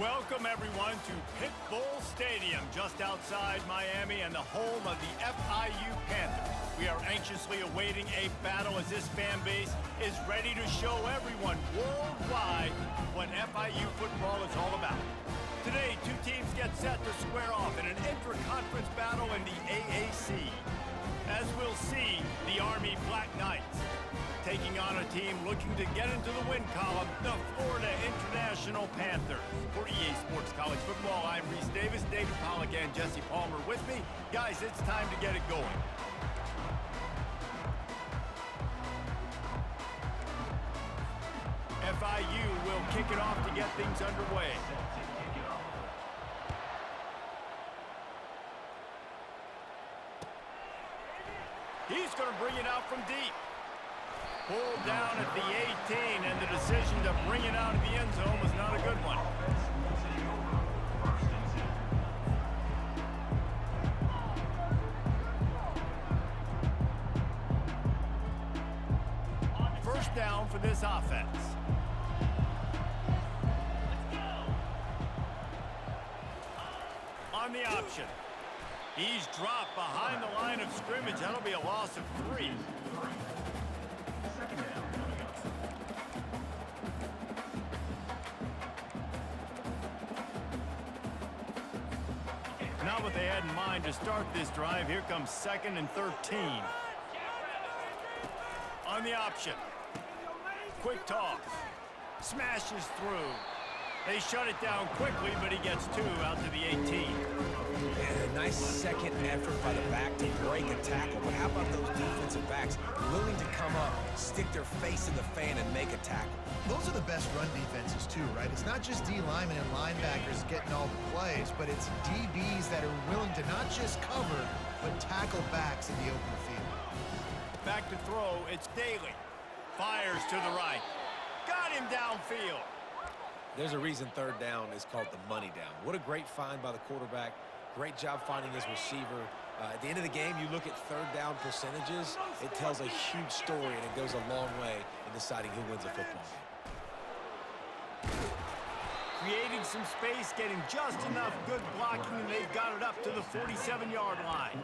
Welcome, everyone, to Pit Bull Stadium, just outside Miami and the home of the FIU Panthers. We are anxiously awaiting a battle as this fan base is ready to show everyone worldwide what FIU football is all about. Today, two teams get set to square off in an intra-conference battle in the AAC. As we'll see, the Army Black Knights taking on a team looking to get into the win column, the Florida International Panthers. For EA Sports College Football, I'm Reese Davis, David Pollack, and Jesse Palmer with me. Guys, it's time to get it going. FIU will kick it off to get things underway. He's going to bring it out from deep. Pulled down at the 18, and the decision to bring it out of the end zone was not a good one. First down for this offense. On the option. He's dropped behind the line of scrimmage. That'll be a loss of 3. Not what they had in mind to start this drive. Here comes 2nd and 13. On the option. Quick toss. Smashes through. They shut it down quickly, but he gets 2 out to the 18. And a nice second effort by the back to break a tackle. But how about those defensive backs willing to come up, stick their face in the fan, and make a tackle? Those are the best run defenses too, right? It's not just D linemen and linebackers getting all the plays, but it's DBs that are willing to not just cover, but tackle backs in the open field. Back to throw, it's Daly. Fires to the right. Got him downfield. There's a reason third down is called the money down. What a great find by the quarterback. Great job finding his receiver. At the end of the game, you look at third down percentages. It tells a huge story, and it goes a long way in deciding who wins a football game. Creating some space, getting just enough good blocking, and they've got it up to the 47-yard line.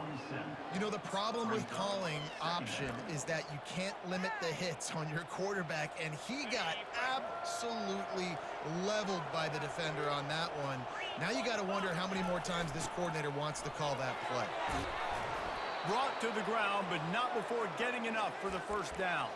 You know, the problem with calling option is that you can't limit the hits on your quarterback, and he got absolutely leveled by the defender on that one. Now you got to wonder how many more times this coordinator wants to call that play. Brought to the ground, but not before getting enough for the first down.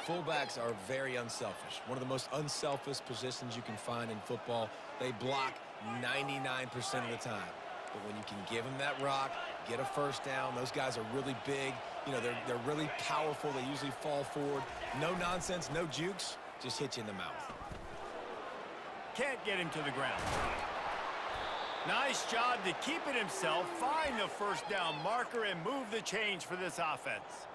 Fullbacks are very unselfish. One of the most unselfish positions you can find in football. They block 99% of the time. But when you can give them that rock, get a first down, those guys are really big. You know, they're really powerful. They usually fall forward. No nonsense, no jukes, just hit you in the mouth. Can't get him to the ground. Nice job to keep it himself, find the first down marker, and move the change for this offense.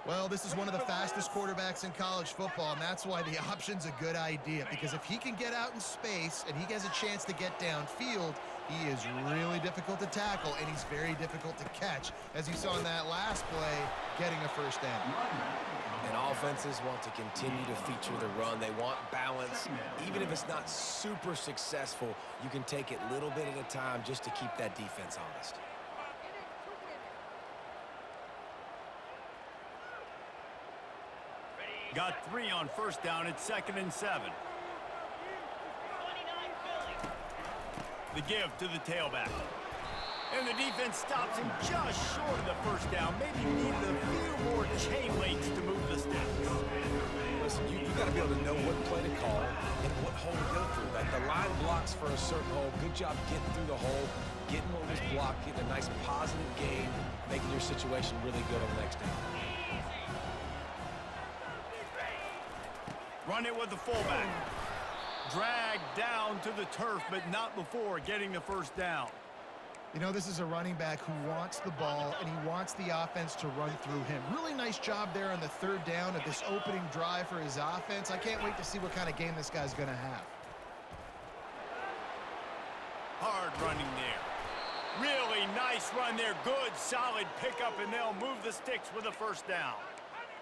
Well, this is one of the fastest quarterbacks in college football, and that's why the option's a good idea, because if he can get out in space and he has a chance to get downfield, he is really difficult to tackle, and he's very difficult to catch, as you saw in that last play, getting a first down. And offenses want to continue to feature the run. They want balance. Even if it's not super successful, you can take it little bit at a time just to keep that defense honest. Got 3 on first down. It's 2nd and 7. The give to the tailback. And the defense stops him just short of the first down. Maybe needed a few more chain links to move the sticks. Listen, you got to be able to know what play to call and what hole to go through. Like the line blocks for a certain hole. Good job getting through the hole, getting what was blocked, getting a nice positive gain, making your situation really good on the next down. Run it with the fullback. Dragged down to the turf, but not before getting the first down. You know, this is a running back who wants the ball, and he wants the offense to run through him. Really nice job there on the third down of this opening drive for his offense. I can't wait to see what kind of game this guy's going to have. Hard running there. Really nice run there. Good, solid pickup, and they'll move the sticks with a first down.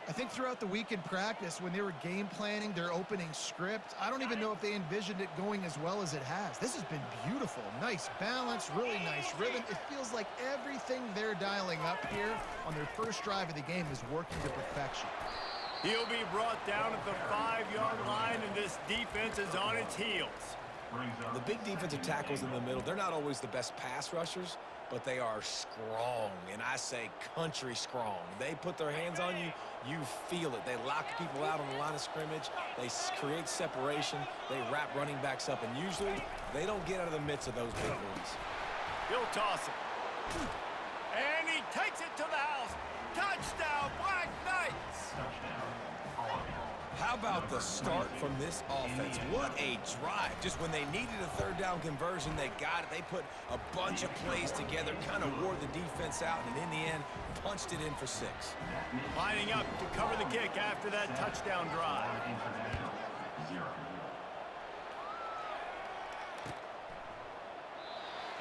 I think throughout the week in practice, when they were game planning their opening script, I don't even know if they envisioned it going as well as it has. This has been beautiful. Nice balance, really nice rhythm. It feels like everything they're dialing up here on their first drive of the game is working to perfection. He'll be brought down at the 5-yard line, and this defense is on its heels. The big defensive tackles in the middle, they're not always the best pass rushers, but they are strong, and I say country strong. They put their hands on you, you feel it. They lock people out on the line of scrimmage. They create separation. They wrap running backs up, and usually they don't get out of the midst of those big boys. He'll toss it. And he takes it to the house. Touchdown, Black Knights! How about the start from this offense? What a drive. Just when they needed a third down conversion, they got it. They put a bunch of plays together, kind of wore the defense out, and in the end, punched it in for 6. Lining up to cover the kick after that touchdown drive.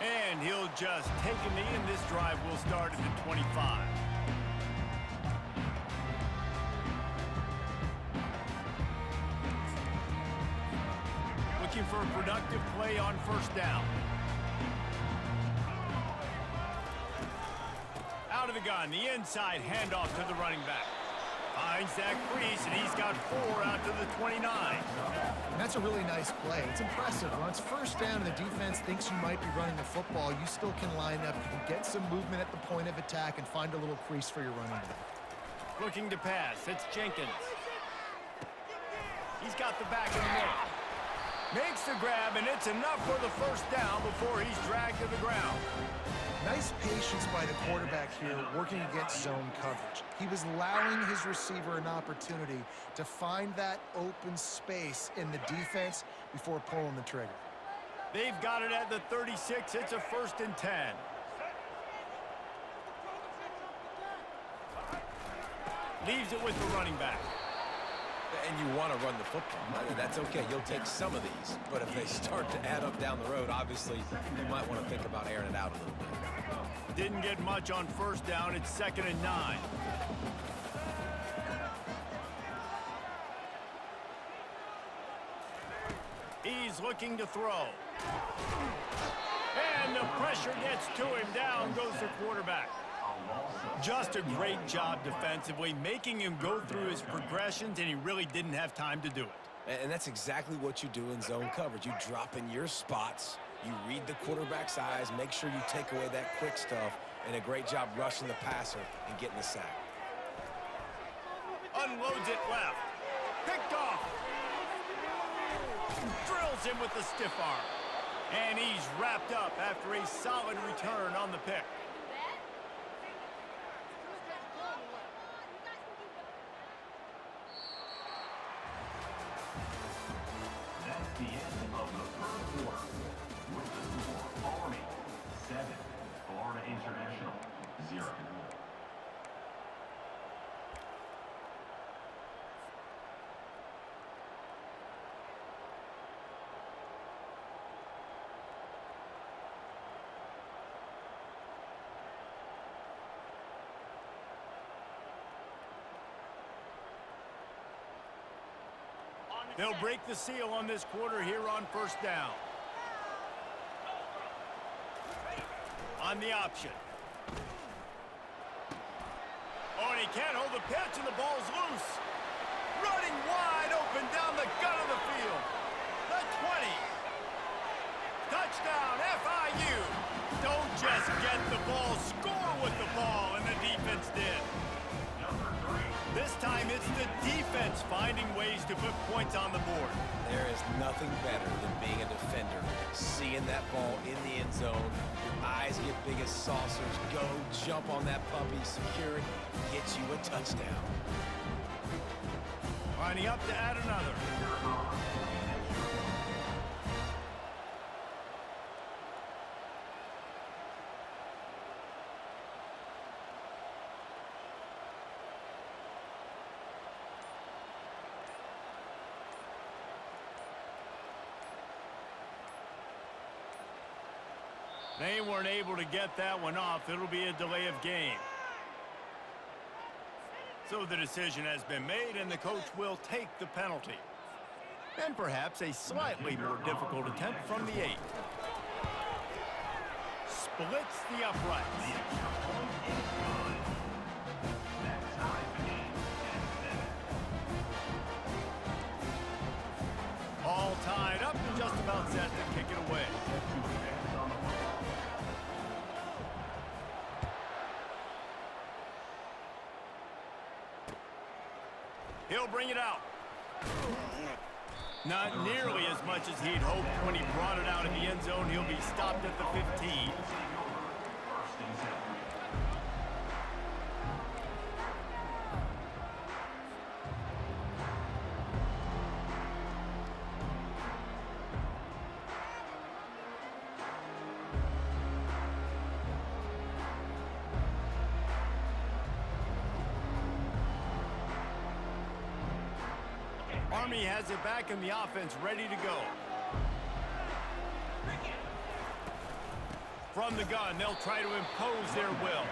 And he'll just take a knee, and this drive will start at the 25. Looking for a productive play on first down. Out of the gun, the inside handoff to the running back. Finds that crease, and he's got 4 out to the 29. And that's a really nice play. It's impressive. Once first down and the defense thinks you might be running the football, you still can line up. You can get some movement at the point of attack and find a little crease for your running back. Looking to pass, it's Jenkins. He's got the back in the middle. Makes the grab, and it's enough for the first down before he's dragged to the ground. Nice patience by the quarterback here, working against zone coverage. He was allowing his receiver an opportunity to find that open space in the defense before pulling the trigger. They've got it at the 36. It's a 1st and 10. Leaves it with the running back. And you want to run the football. That's okay. You'll take some of these. But if they start to add up down the road, obviously, you might want to think about airing it out a little bit. Didn't get much on first down. It's 2nd and 9. He's looking to throw. And the pressure gets to him. Down goes the quarterback. Just a great job defensively, making him go through his progressions, and he really didn't have time to do it. And that's exactly what you do in zone coverage. You drop in your spots, you read the quarterback's eyes, make sure you take away that quick stuff, and a great job rushing the passer and getting the sack. Unloads it left. Picked off. Drills him with the stiff arm. And he's wrapped up after a solid return on the pick. That's the end of the first quarter. With the score, Army 7, Florida International 0. They'll break the seal on this quarter here on first down. On the option. Oh, and he can't hold the pitch, and the ball's loose. Running wide open down the gut of the field. The 20. Touchdown, FIU. Don't just get the ball, score with the ball, and the defense did. This time it's the defense finding ways to put points on the board. There is nothing better than being a defender, seeing that ball in the end zone, your eyes get big as saucers, go jump on that puppy, secure it, get you a touchdown. Lining up to add another. They weren't able to get that one off. It'll be a delay of game. So the decision has been made, and the coach will take the penalty. And perhaps a slightly more difficult attempt from the 8. Splits the uprights. All tied up and just about set to kick it away. He'll bring it out. Not nearly as much as he'd hoped when he brought it out in the end zone. He'll be stopped at the 15. Army has it back in the offense, ready to go. From the gun, they'll try to impose their will.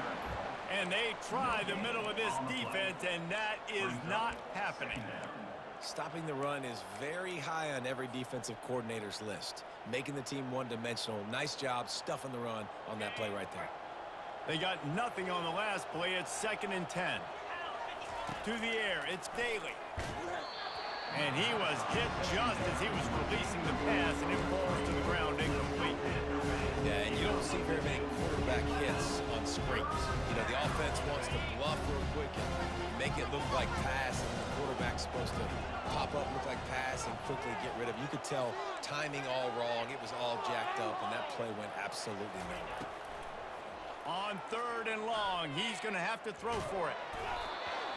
And they try the middle of this defense, and that is not happening. Stopping the run is very high on every defensive coordinator's list. Making the team one-dimensional. Nice job stuffing the run on that play right there. They got nothing on the last play. It's 2nd and 10. To the air, it's Daly. And he was hit just as he was releasing the pass, and it falls to the ground incomplete. Yeah, and you don't see very many quarterback hits on screens. You know, the offense wants to bluff real quick and make it look like pass, and the quarterback's supposed to pop up, look like pass, and quickly get rid of it. You could tell timing all wrong. It was all jacked up, and that play went absolutely nowhere. On 3rd and long, he's going to have to throw for it.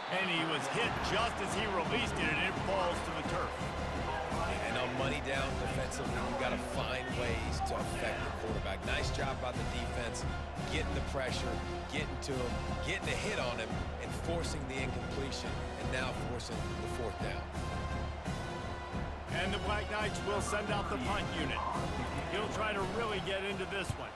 And he was hit just as he released it, and it falls to the turf. And on money down defensively, you've got to find ways to affect the quarterback. Nice job by the defense, getting the pressure, getting to him, getting a hit on him, and forcing the incompletion, and now forcing the 4th down. And the Black Knights will send out the punt unit. He'll try to really get into this one.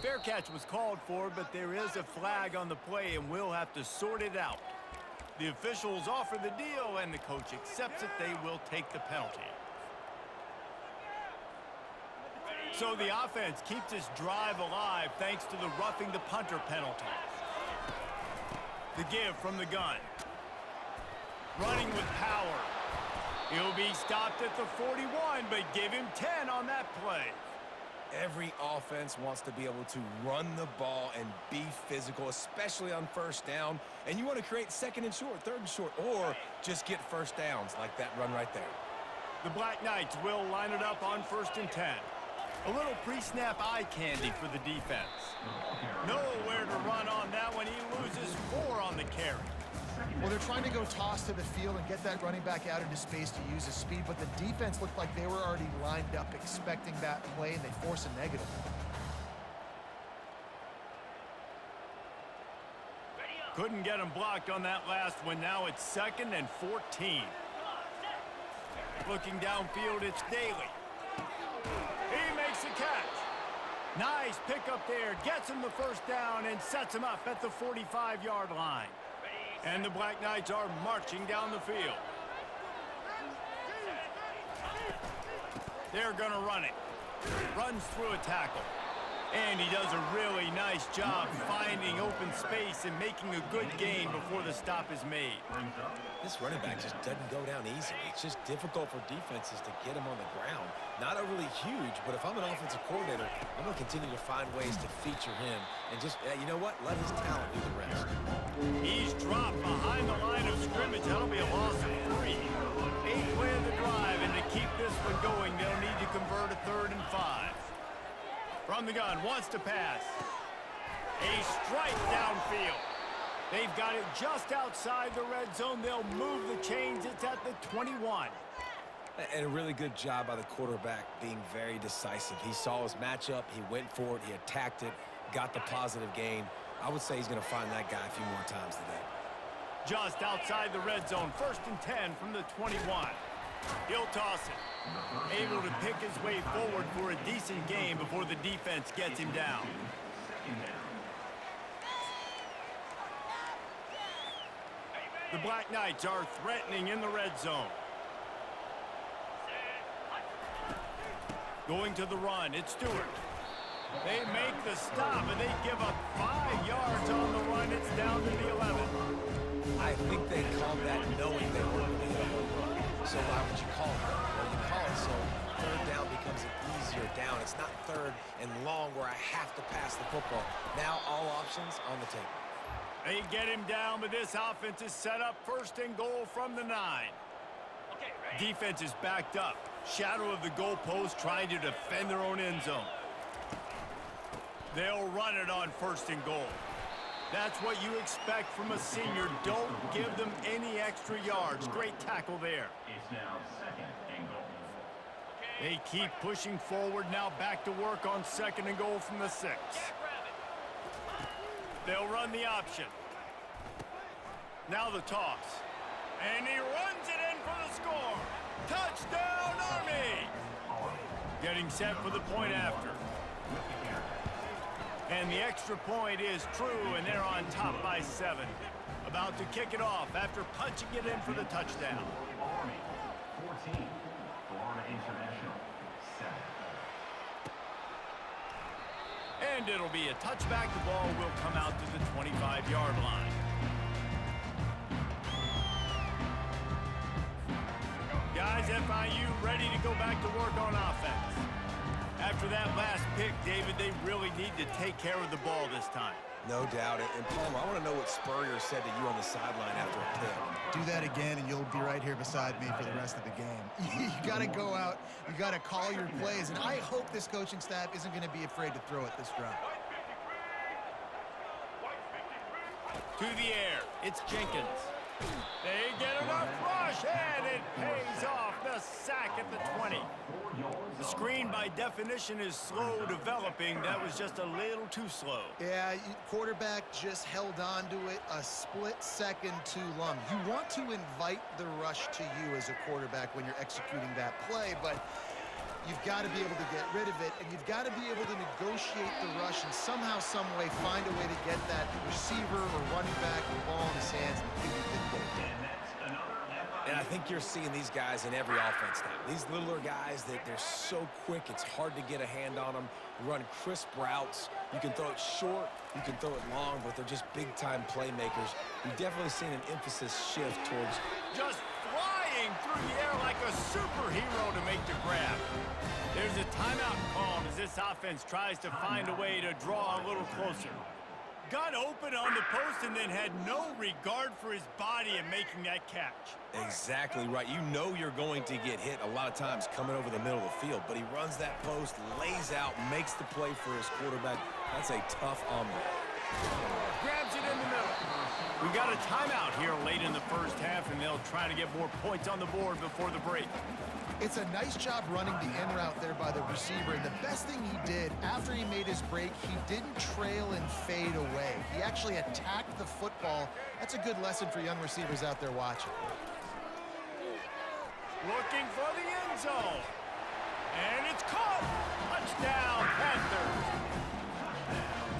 Fair catch was called for, but there is a flag on the play, and we'll have to sort it out. The officials offer the deal, and the coach accepts it. They will take the penalty. So the offense keeps this drive alive thanks to the roughing the punter penalty. The give from the gun. Running with power. He'll be stopped at the 41, but give him 10 on that play. Every offense wants to be able to run the ball and be physical, especially on 1st down. And you want to create 2nd and short, 3rd and short, or just get 1st downs like that run right there. The Black Knights will line it up on 1st and 10. A little pre-snap eye candy for the defense. Nowhere to run on that one. He loses 4 on the carry. Well, they're trying to go toss to the field and get that running back out into space to use his speed, but the defense looked like they were already lined up expecting that play, and they force a negative. Couldn't get him blocked on that last one. Now it's 2nd and 14. Looking downfield, it's Daly. He makes the catch. Nice pickup there. Gets him the 1st down and sets him up at the 45-yard line. And the Black Knights are marching down the field. They're going to run it. Runs through a tackle. And he does a really nice job finding open space and making a good gain before the stop is made. This running back just doesn't go down easily. It's just difficult for defenses to get him on the ground. Not overly huge, but if I'm an offensive coordinator, I'm going to continue to find ways to feature him and just, you know what, let his talent do the rest. He's dropped behind the line of scrimmage. That'll be a loss of 3. 8 play of the drive, and to keep this one going, they'll need to convert a 3rd and 5. From the gun, wants to pass. A strike downfield. They've got it just outside the red zone. They'll move the chains. It's at the 21. And a really good job by the quarterback being very decisive. He saw his matchup. He went for it. He attacked it. Got the positive gain. I would say he's going to find that guy a few more times today. Just outside the red zone. 1st and 10 from the 21. He'll toss it. Able to pick his way forward for a decent game before the defense gets him down. The Black Knights are threatening in the red zone. Going to the run, it's Stewart. They make the stop, and they give up 5 yards on the run. It's down to the 11. I think they called that knowing they weren't going to hit a home run. So why would you call it that? Well, you call it so third down becomes an easier down. It's not third and long where I have to pass the football. Now all options on the table. They get him down, but this offense is set up 1st and goal from the 9. Defense is backed up. Shadow of the goalpost trying to defend their own end zone. They'll run it on 1st and goal. That's what you expect from a senior. Don't give them any extra yards. Great tackle there. It's now 2nd and goal. They keep pushing forward. Now back to work on 2nd and goal from the 6. They'll run the option. Now the toss. And he runs it in for the score. Touchdown, Army! Getting set for the point after. And the extra point is true, and they're on top by 7. About to kick it off after punching it in for the touchdown. Army, 14. Florida International, 7. And it'll be a touchback. The ball will come out to the 25-yard line. Guys, FIU ready to go back to work on offense. After that last pick, David, they really need to take care of the ball this time. No doubt. And Palmer, I want to know what Spurrier said to you on the sideline after a pick. Do that again, and you'll be right here beside me for the rest of the game. You got to go out. You got to call your plays, and I hope this coaching staff isn't going to be afraid to throw it this drive. To the air, it's Jenkins. They get enough rush, and it pays off. The sack at the 20. The screen, by definition, is slow developing. That was just a little too slow. Yeah, quarterback just held on to it a split second too long. You want to invite the rush to you as a quarterback when you're executing that play, but you've got to be able to get rid of it, and you've got to be able to negotiate the rush and somehow, some way, find a way to get that receiver or running back the ball in his hands and give it to them. And I think you're seeing these guys in every offense now. These littler guys, they're so quick, it's hard to get a hand on them. Run crisp routes. You can throw it short, you can throw it long, but they're just big-time playmakers. We've definitely seen an emphasis shift towards just flying through the air like a superhero to make the grab. There's a timeout called as this offense tries to find a way to draw a little closer. Got open on the post and then had no regard for his body in making that catch. Exactly right. You know you're going to get hit a lot of times coming over the middle of the field, but he runs that post, lays out, makes the play for his quarterback. That's a tough hombre. Grabs it in the middle. We got a timeout here late in the first half, and they'll try to get more points on the board before the break. It's a nice job running the in route there by the receiver, and the best thing he did after he made his break, he didn't trail and fade away. He actually attacked the football. That's a good lesson for young receivers out there watching. Looking for the end zone. And it's caught. Touchdown, Panthers.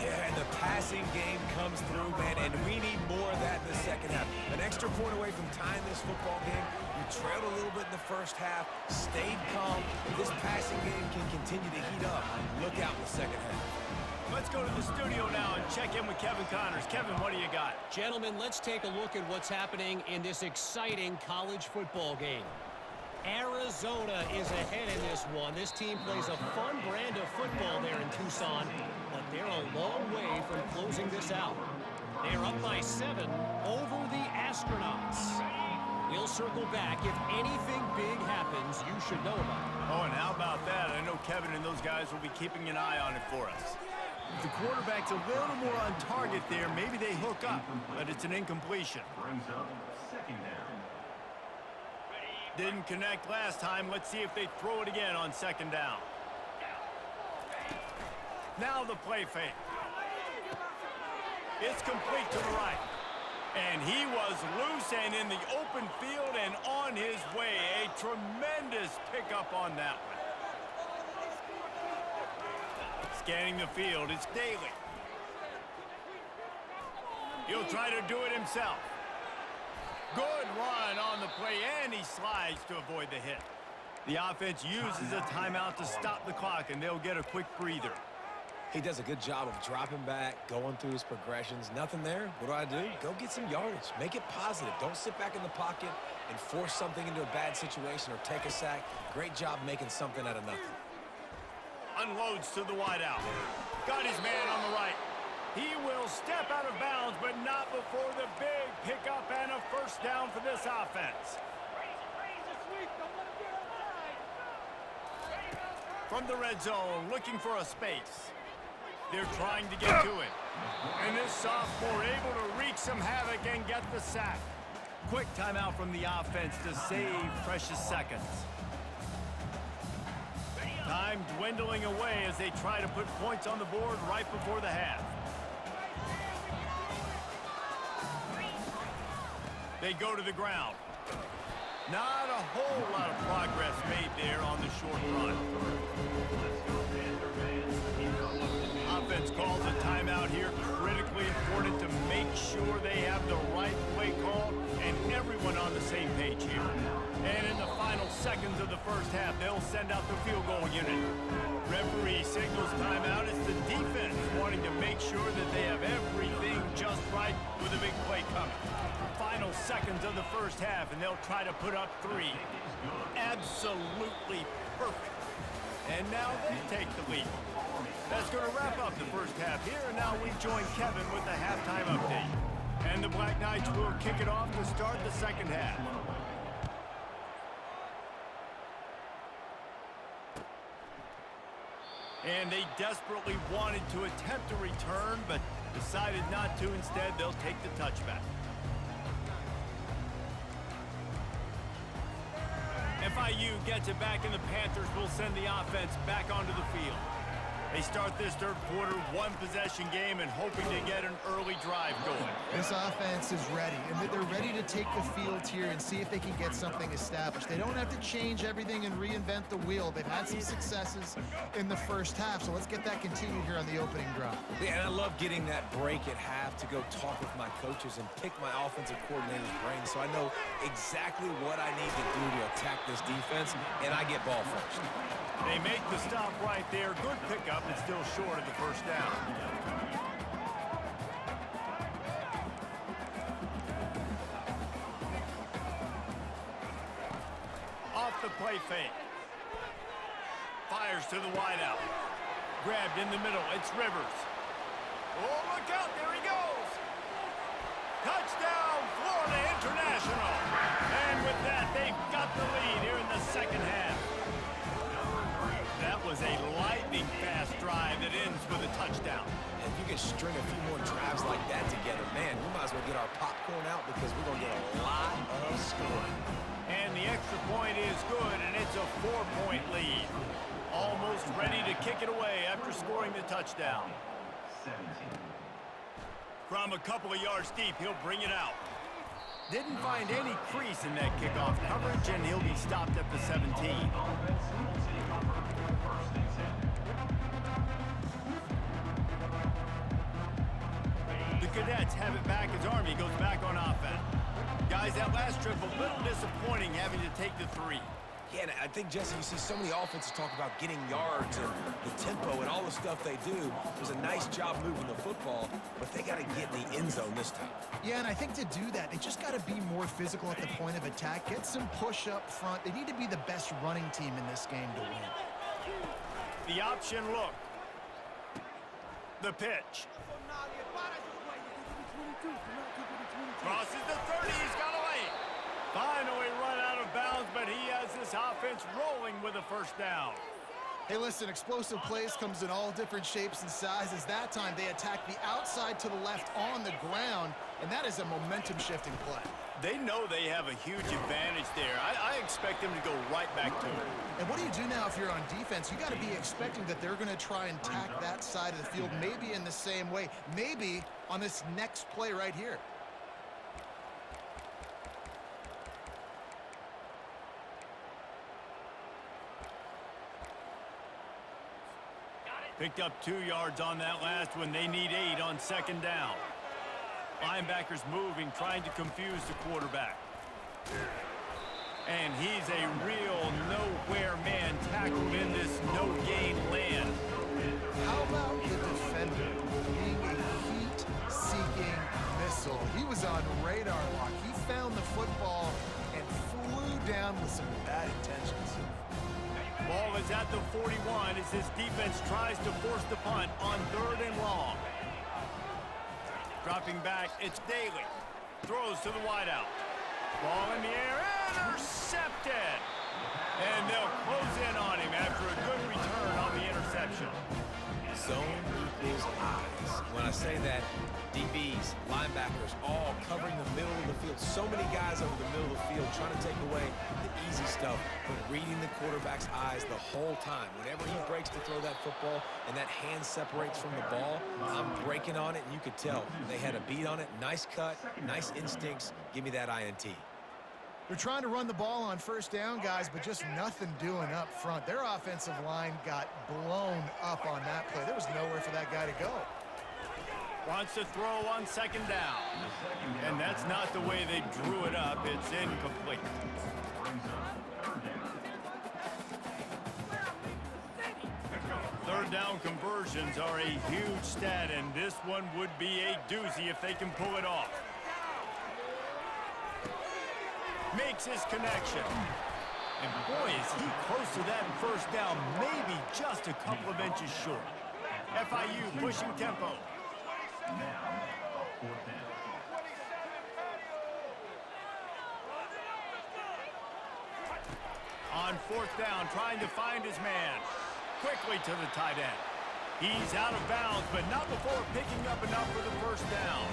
Yeah, and the passing game comes through, man, and we need more of that in the second half. An extra point away from tying this football game. You trailed a little bit in the first half, stayed calm. If this passing game can continue to heat up, look out in the second half. Let's go to the studio now and check in with Kevin Connors. Kevin, what do you got? Gentlemen, let's take a look at what's happening in this exciting college football game. Arizona is ahead in this one. This team plays a fun brand of football there in Tucson, but they're a long way from closing this out. They're up by 7 over the Astronauts. We'll circle back. If anything big happens, you should know about it. Oh, and how about that? I know Kevin and those guys will be keeping an eye on it for us. If the quarterback's a little more on target there, maybe they hook up, but it's an incompletion. Brings up 2nd down. Didn't connect last time. Let's see if they throw it again on 2nd down. Now the play fake. It's complete to the right. And he was loose and in the open field and on his way. A tremendous pickup on that one. Scanning the field, it's Daly. He'll try to do it himself. Good run on the play, and he slides to avoid the hit. The offense uses a timeout to stop the clock, and they'll get a quick breather. He does a good job of dropping back, going through his progressions. Nothing there. What do? Go get some yardage. Make it positive. Don't sit back in the pocket and force something into a bad situation or take a sack. Great job making something out of nothing. Unloads to the wideout. Got his man on the right. He will step out of bounds, but not before the big pickup and a first down for this offense. From the red zone, looking for a space. They're trying to get to it. And this sophomore able to wreak some havoc and get the sack. Quick timeout from the offense to save precious seconds. Time dwindling away as they try to put points on the board right before the half. They go to the ground. Not a whole lot of progress made there on the short run. Offense calls a timeout here. Critically important to make sure they have the right play call and everyone on the same page here. And in the final seconds of the first half, they'll send out the field goal unit. Referee signals timeout. It's the defense wanting to make sure that they have everything just right with a big play coming. Final seconds of the first half, and they'll try to put up 3. Absolutely perfect. And now they take the lead. That's going to wrap up the first half here, and now we join Kevin with the halftime update. And the Black Knights will kick it off to start the second half. And they desperately wanted to attempt a return, but decided not to. Instead, they'll take the touchback. FIU gets it back, and the Panthers will send the offense back onto the field. They start this third quarter, one-possession game, and hoping to get an early drive going. This offense is ready, and they're ready to take the field here and see if they can get something established. They don't have to change everything and reinvent the wheel. They've had some successes in the first half, so let's get that continued here on the opening drive. Yeah, and I love getting that break at half to go talk with my coaches and pick my offensive coordinator's brain so I know exactly what I need to do to attack this defense, and I get ball first. They make the stop right there. Good pickup, but still short of the first down. Off the play fake. Fires to the wideout. Grabbed in the middle. It's Rivers. Oh, look out. There he goes. Touchdown, Florida International. And with that, they've got the lead here in the second half. That was a lightning-fast drive that ends with a touchdown. If you can string a few more drives like that together, man, we might as well get our popcorn out because we're going to get a lot of scoring. And the extra point is good, and it's a 4-point lead. Almost ready to kick it away after scoring the touchdown. 17. From a couple of yards deep, he'll bring it out. Didn't find any crease in that kickoff coverage, and he'll be stopped at the 17. The Cadets have it back as Army goes back on offense. Guys, that last trip a little disappointing having to take the 3. Yeah, and I think, Jesse, you see so many offenses talk about getting yards and the tempo and all the stuff they do. It was a nice job moving the football, but they got to get in the end zone this time. Yeah, and I think to do that, they just got to be more physical at the point of attack, get some push up front. They need to be the best running team in this game to win. The option look. The pitch. Crosses the 30, he's got away. Finally run out of bounds, but he has this offense rolling with a first down. Hey, listen, explosive plays comes in all different shapes and sizes. That time, they attack the outside to the left on the ground, and that is a momentum-shifting play. They know they have a huge advantage there. I expect them to go right back to it. And what do you do now if you're on defense? You got to be expecting that they're going to try and tack that side of the field, maybe in the same way, maybe on this next play right here. Picked up 2 yards on that last one. They need 8 on second down. Linebackers moving, trying to confuse the quarterback. And he's a real nowhere man tackled in this no-gain land. How about the defender being a heat-seeking missile? He was on radar lock. He found the football and flew down with some bad intentions. Ball is at the 41 as this defense tries to force the punt on 3rd and long. Dropping back, it's Daly. Throws to the wideout. Ball in the air, intercepted! And they'll close in on him after a good return on the interception. Zone equals eyes. When I say that, DBs, linebackers, all covering the middle of the field. So many guys over the middle of the field trying to take away the easy stuff, but reading the quarterback's eyes the whole time. Whenever he breaks to throw that football and that hand separates from the ball, I'm breaking on it, and you could tell they had a beat on it. Nice cut, nice instincts. Give me that INT. They're trying to run the ball on 1st down, guys, but just nothing doing up front. Their offensive line got blown up on that play. There was nowhere for that guy to go. Wants to throw on 2nd down. And that's not the way they drew it up. It's incomplete. Third down conversions are a huge stat, and this one would be a doozy if they can pull it off. Makes his connection. And boy, is he close to that 1st down, maybe just a couple of inches short. FIU pushing tempo. On 4th down, trying to find his man. Quickly to the tight end. He's out of bounds, but not before picking up enough for the 1st down.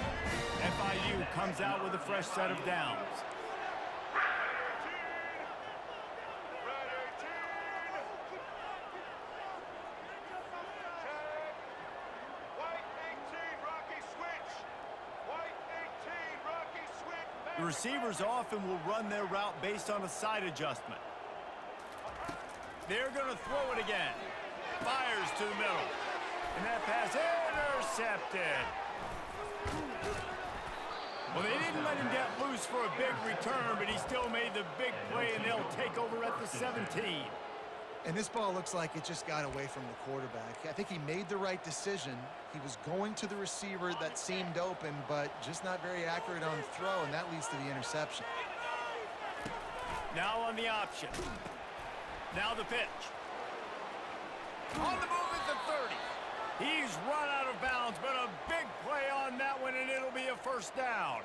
FIU comes out with a fresh set of downs. The receivers often will run their route based on a side adjustment. They're going to throw it again. Fires to the middle. And that pass intercepted. Well, they didn't let him get loose for a big return, but he still made the big play, and they'll take over at the 17. And this ball looks like it just got away from the quarterback. I think he made the right decision. He was going to the receiver that seemed open, but just not very accurate on the throw, and that leads to the interception. Now on the option. Now the pitch. On the move at the 30. He's run out of bounds, but a big play on that one, and it'll be a 1st down.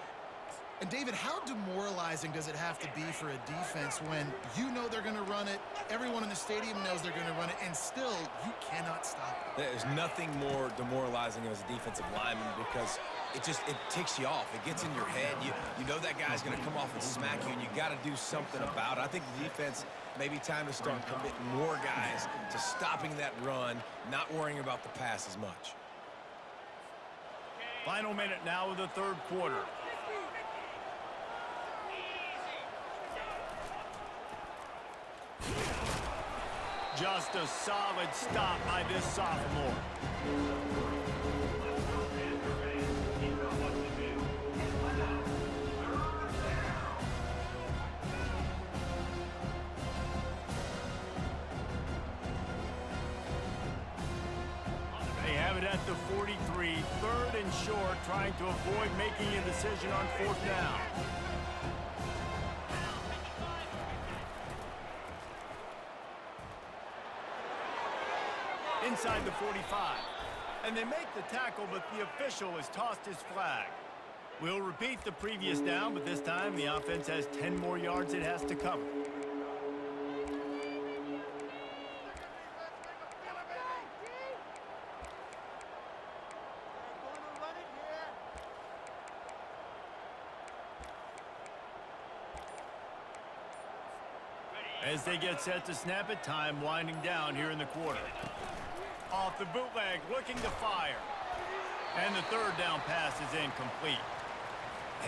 And, David, how demoralizing does it have to be for a defense when you know they're going to run it, everyone in the stadium knows they're going to run it, and still you cannot stop it? There's nothing more demoralizing as a defensive lineman because it ticks you off. It gets in your head. You know that guy's going to come off and smack you, and you got to do something about it. I think the defense maybe time to start committing more guys to stopping that run, not worrying about the pass as much. Final minute now of the 3rd quarter. Just a solid stop by this sophomore. They have it at the 43, 3rd and short, trying to avoid making a decision on 4th down. Inside the 45. And they make the tackle, but the official has tossed his flag. We'll repeat the previous down, but this time the offense has 10 more yards it has to cover. As they get set to snap it, time winding down here in the quarter. Off the bootleg, looking to fire. And the 3rd down pass is incomplete.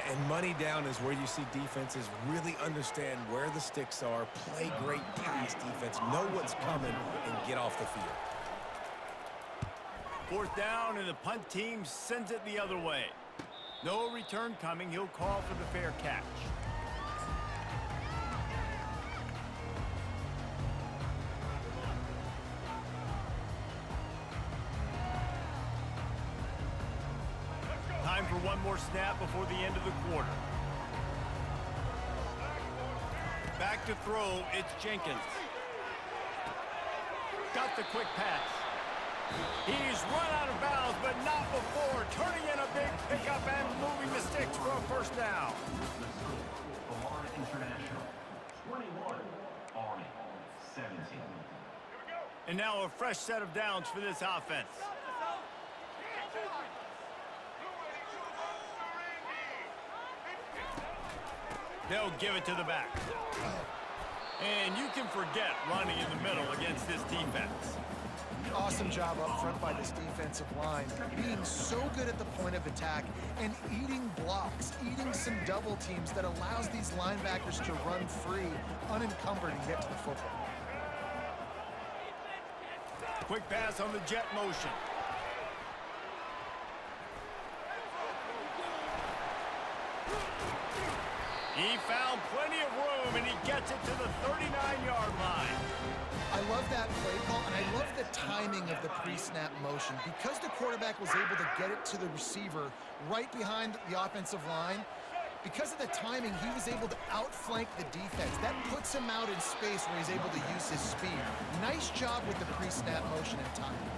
And money down is where you see defenses really understand where the sticks are, play great pass defense, know what's coming, and get off the field. 4th down, and the punt team sends it the other way. No return coming. He'll call for the fair catch. Time for one more snap before the end of the quarter. Back to throw, it's Jenkins. Got the quick pass. He's run out of bounds, but not before. Turning in a big pickup and moving the sticks for a first down. The score, Florida International, 21, Army, 17. And now a fresh set of downs for this offense. They'll give it to the back. And you can forget running in the middle against this defense. Awesome job up front by this defensive line, being so good at the point of attack and eating blocks, eating some double teams that allows these linebackers to run free, unencumbered, and get to the football. Quick pass on the jet motion. He found plenty of room, and he gets it to the 39-yard line. I love that play call, and I love the timing of the pre-snap motion. Because the quarterback was able to get it to the receiver right behind the offensive line, because of the timing, he was able to outflank the defense. That puts him out in space where he's able to use his speed. Nice job with the pre-snap motion and timing.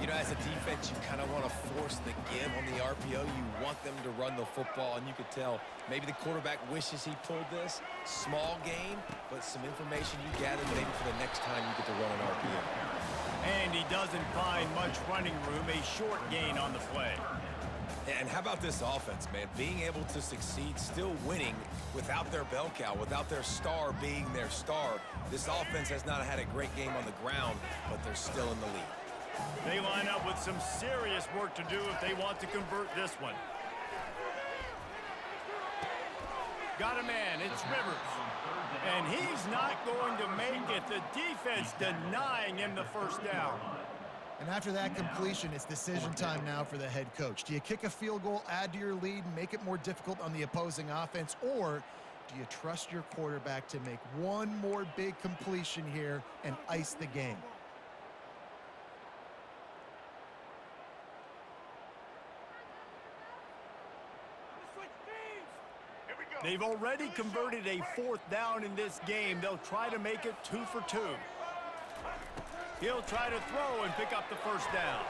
You know, as a defense, you kind of want to force the give on the RPO. You want them to run the football, and you could tell maybe the quarterback wishes he pulled this. Small gain, but some information you gather maybe for the next time you get to run an RPO. And he doesn't find much running room, a short gain on the play. And how about this offense, man? Being able to succeed, still winning without their bell cow, without their star being their star. This offense has not had a great game on the ground, but they're still in the lead. They line up with some serious work to do if they want to convert this one. Got a man, it's Rivers. And he's not going to make it. The defense denying him the first down. And after that completion, it's decision time now for the head coach. Do you kick a field goal, add to your lead, and make it more difficult on the opposing offense, or do you trust your quarterback to make one more big completion here and ice the game? They've already converted a fourth down in this game. They'll try to make it 2 for 2. He'll try to throw and pick up the first down.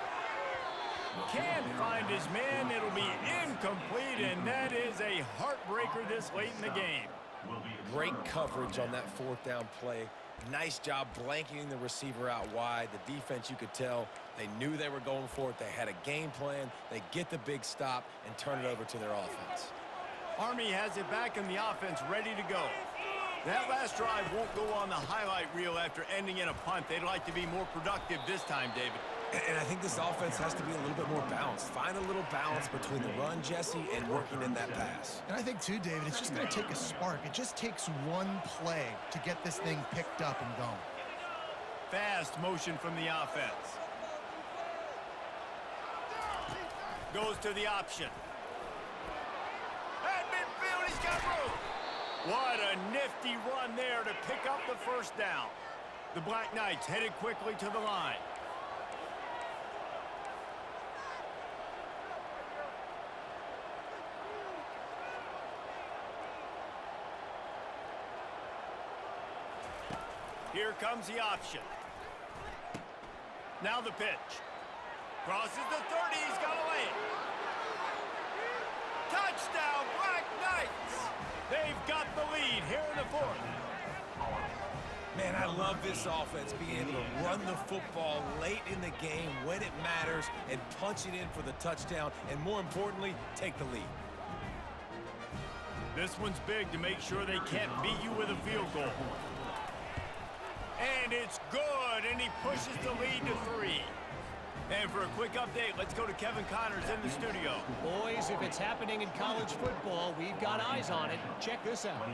Can't find his man. It'll be incomplete, and that is a heartbreaker this late in the game. Great coverage on that fourth down play. Nice job blanketing the receiver out wide. The defense, you could tell, they knew they were going for it. They had a game plan. They get the big stop and turn it over to their offense. Army has it back in the offense, ready to go. That last drive won't go on the highlight reel after ending in a punt. They'd like to be more productive this time, David. And I think this offense has to be a little bit more balanced. Find a little balance between the run, Jesse, and working in that pass. And I think, too, David, it's just going to take a spark. It just takes one play to get this thing picked up and going. Fast motion from the offense. Goes to the option. At midfield, he's got room. What a nifty run there to pick up the first down. The Black Knights headed quickly to the line. Here comes the option. Now the pitch. Crosses the 30, he's got to lay it. Touchdown, Black Knights! They've got the lead here in the fourth. Man, I love this offense, being able to run the football late in the game when it matters and punch it in for the touchdown, and more importantly, take the lead. This one's big to make sure they can't beat you with a field goal. And it's good, and he pushes the lead to 3. And for a quick update, let's go to Kevin Connors in the studio. Boys, if it's happening in college football, we've got eyes on it. Check this out.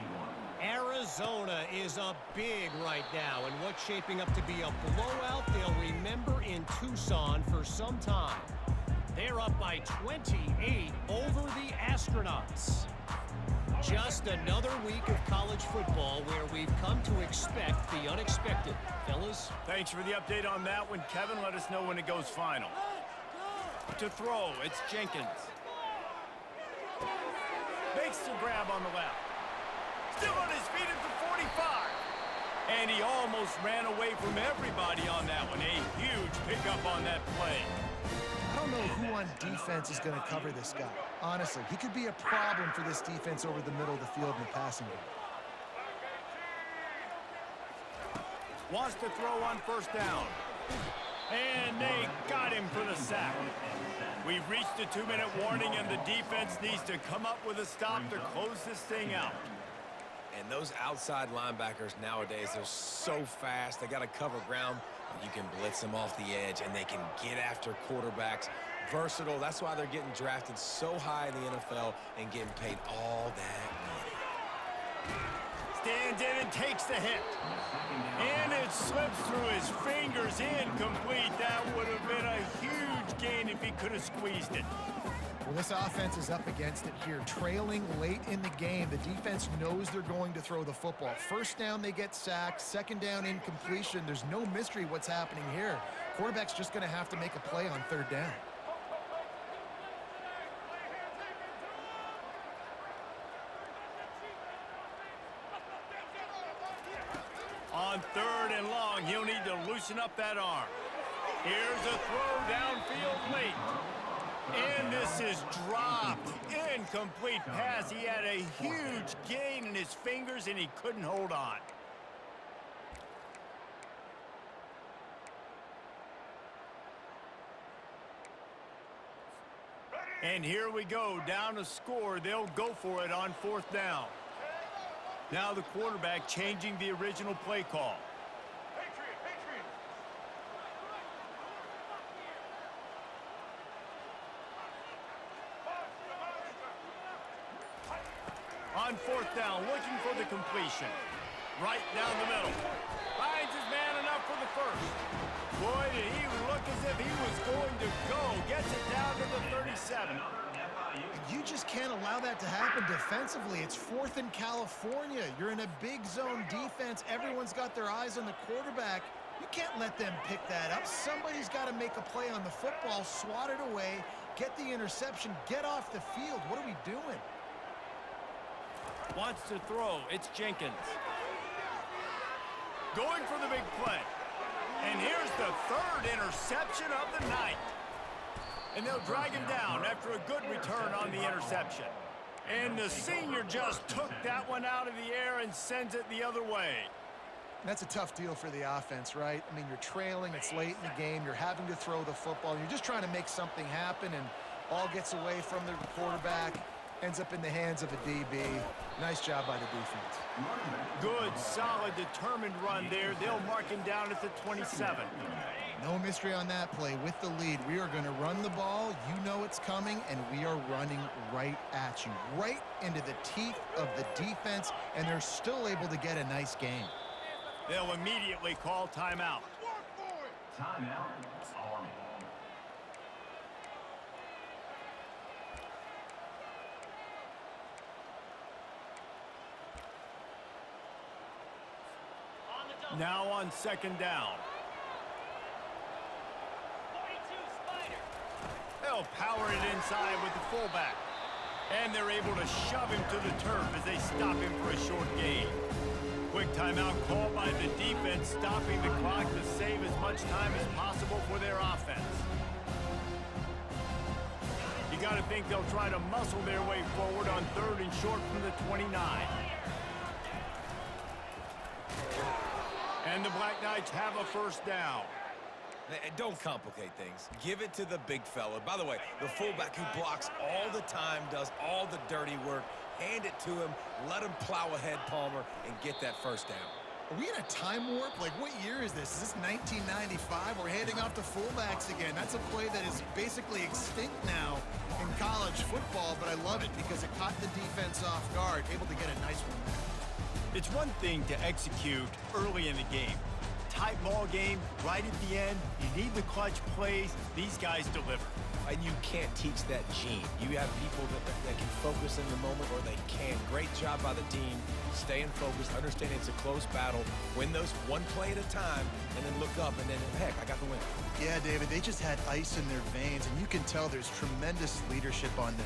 Arizona is up big right now, and what's shaping up to be a blowout they'll remember in Tucson for some time. They're they're up by 28 over the Astronauts. Just another week of college football where we've come to expect the unexpected. Fellas? Thanks for the update on that one, Kevin. Let us know when it goes final. To throw, it's Jenkins. Makes the grab on the left. Still on his feet at the 45. And he almost ran away from everybody on that one. A huge pickup on that play. I don't know who on defense is going to cover this guy. Honestly, he could be a problem for this defense over the middle of the field in the passing game. Wants to throw on first down. And they got him for the sack. We've reached a 2-minute warning, and the defense needs to come up with a stop to close this thing out. And those outside linebackers nowadays, they're so fast. They got to cover ground. You can blitz them off the edge, and they can get after quarterbacks. Versatile. That's why they're getting drafted so high in the NFL and getting paid all that money. Stands in and takes the hit. And it slips through his fingers. Incomplete. That would have been a huge gain if he could have squeezed it. Well, this offense is up against it here. Trailing late in the game, the defense knows they're going to throw the football. First down, they get sacked. Second down, incompletion. There's no mystery what's happening here. Quarterback's just going to have to make a play on third down. On third and long, he'll need to loosen up that arm. Here's a throw downfield late. And this is dropped. Incomplete pass. He had a huge gain in his fingers, and he couldn't hold on. And here we go. Down a score. They'll go for it on fourth down. Now the quarterback changing the original play call. On fourth down, looking for the completion. Right down the middle. Finds his man enough for the first. Boy, did he look as if he was going to go. Gets it down to the 37. You just can't allow that to happen defensively. It's fourth in California. You're in a big zone defense. Everyone's got their eyes on the quarterback. You can't let them pick that up. Somebody's got to make a play on the football, swat it away, get the interception, get off the field. What are we doing? Wants to throw. It's Jenkins. Going for the big play. And here's the third interception of the night. And they'll drag him down after a good return on the interception. And the senior just took that one out of the air and sends it the other way. That's a tough deal for the offense, right? I mean, you're trailing. It's late in the game. You're having to throw the football. You're just trying to make something happen, and ball gets away from the quarterback, ends up in the hands of a DB. Nice job by the defense. Good, solid, determined run there. They'll mark him down at the 27. No mystery on that play. With the lead, we are going to run the ball. You know it's coming, and we are running right at you, right into the teeth of the defense, and they're still able to get a nice game. They'll immediately call timeout. Timeout, Army. Now on second down. They'll power it inside with the fullback. And they're able to shove him to the turf as they stop him for a short gain. Quick timeout called by the defense, stopping the clock to save as much time as possible for their offense. You got to think they'll try to muscle their way forward on third and short from the 29. And the Black Knights have a first down. Don't complicate things. Give it to the big fella. By the way, the fullback who blocks all the time, does all the dirty work. Hand it to him, let him plow ahead, Palmer, and get that first down. Are we in a time warp? Like, what year is this? Is this 1995? We're handing off to fullbacks again. That's a play that is basically extinct now in college football, but I love it because it caught the defense off guard, able to get a nice one there. It's one thing to execute early in the game. Tight ball game, right at the end, you need the clutch plays. These guys deliver. and you can't teach that gene. You have people that can focus in the moment or they can't. Great job by the team, staying focused, understanding it's a close battle, win those one play at a time, and then look up, and then, heck, I got the win. Yeah, David, they just had ice in their veins, and you can tell there's tremendous leadership on this